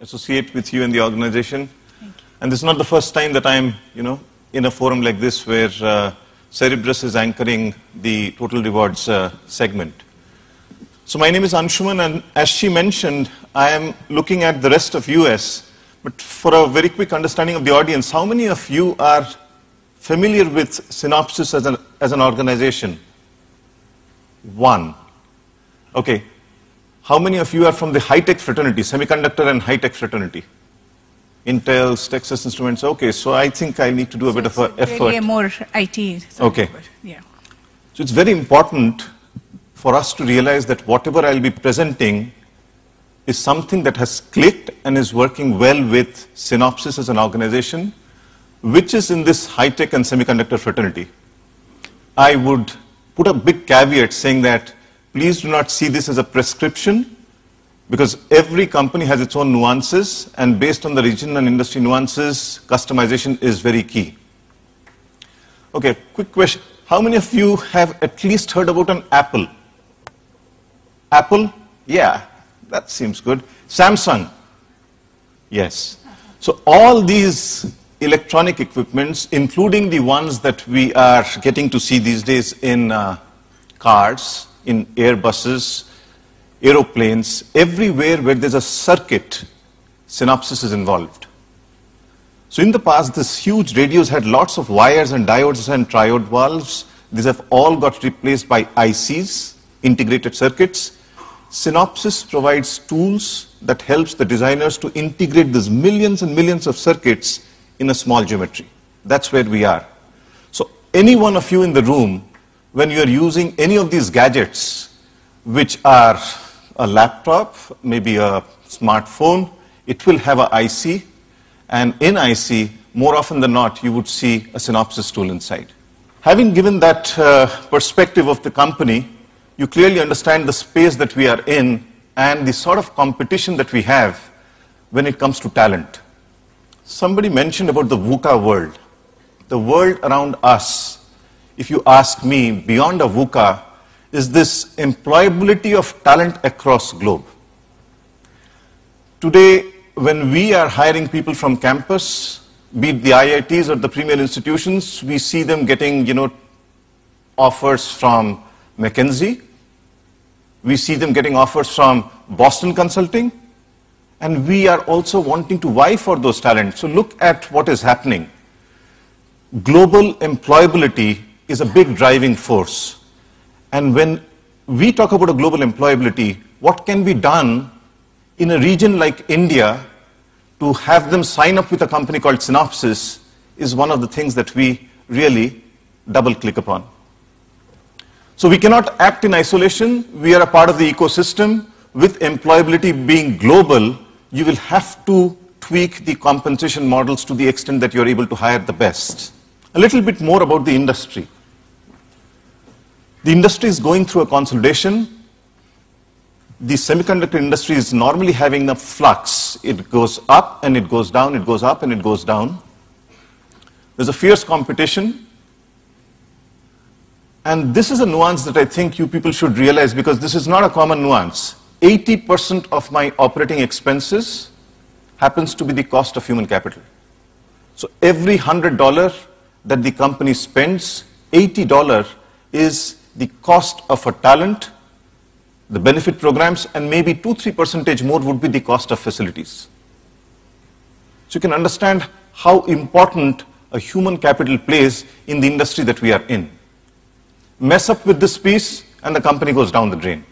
associate with you in the organization. And this is not the first time that I'm, in a forum like this where Cerebrus is anchoring the Total Rewards segment. So my name is Anshuman, and as she mentioned, I am looking at the rest of US. But for a very quick understanding of the audience, how many of you are familiar with Synopsys as an organization? One. Okay. How many of you are from the high-tech fraternity, semiconductor and high-tech fraternity? Intel, Texas Instruments. Okay, so I think I need to do a bit of an effort. Really more IT. Okay. Yeah. So it's very important for us to realize that whatever I'll be presenting is something that has clicked and is working well with Synopsys as an organization, which is in this high-tech and semiconductor fraternity. I would put a big caveat saying that please do not see this as a prescription, because every company has its own nuances, and based on the region and industry nuances, customization is very key. Okay, quick question. How many of you have at least heard about an Apple? Apple? Yeah, that seems good. Samsung? Yes. So all these electronic equipments, including the ones that we are getting to see these days in cars, in Airbuses, aeroplanes, everywhere where there's a circuit, Synopsys is involved. So in the past, these huge radios had lots of wires and diodes and triode valves. These have all got replaced by ICs, integrated circuits. Synopsys provides tools that helps the designers to integrate these millions and millions of circuits in a small geometry. That's where we are. So any one of you in the room, when you're using any of these gadgets, which are a laptop, maybe a smartphone, it will have an IC, and in IC, more often than not, you would see a Synopsys tool inside. Having given that perspective of the company, you clearly understand the space that we are in and the sort of competition that we have when it comes to talent. Somebody mentioned about the VUCA world. The world around us, if you ask me, beyond a VUCA, is this employability of talent across globe. Today, when we are hiring people from campus, be it the IITs or the premier institutions, we see them getting, offers from McKinsey. We see them getting offers from Boston Consulting. And we are also wanting to vie for those talents. So look at what is happening. Global employability is a big driving force. And when we talk about a global employability, what can be done in a region like India to have them sign up with a company called Synopsys is one of the things that we really double-click upon. So we cannot act in isolation. We are a part of the ecosystem. With employability being global, you will have to tweak the compensation models to the extent that you're able to hire the best. A little bit more about the industry. The industry is going through a consolidation. The semiconductor industry is normally having a flux. It goes up and it goes down, it goes up and it goes down. There's a fierce competition. And this is a nuance that I think you people should realize, because this is not a common nuance. 80% of my operating expenses happens to be the cost of human capital. So every $100 that the company spends, $80 is the cost of a talent, the benefit programs, and maybe 2-3% more would be the cost of facilities. So you can understand how important a human capital plays in the industry that we are in. Mess up with this piece, and the company goes down the drain.